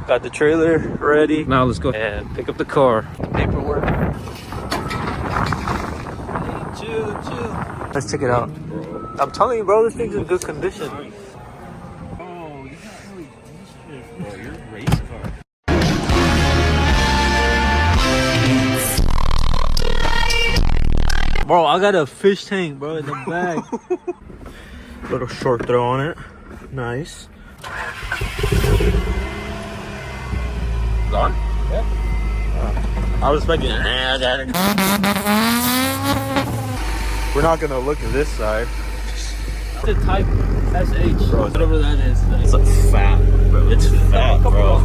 Got the trailer ready. Now let's go and pick up the car. The paperwork. Let's check it out. I'm telling you, bro, this thing's in good condition. Oh, you got really shit, bro. You're a race car. Bro, I got a fish tank, bro, in the bag. Little short throw on it. Nice. Gone? Yeah. I was expecting. We're not gonna look at this side. The type SH, Bro, whatever that is. It's like fat, bro. It's fat, bro.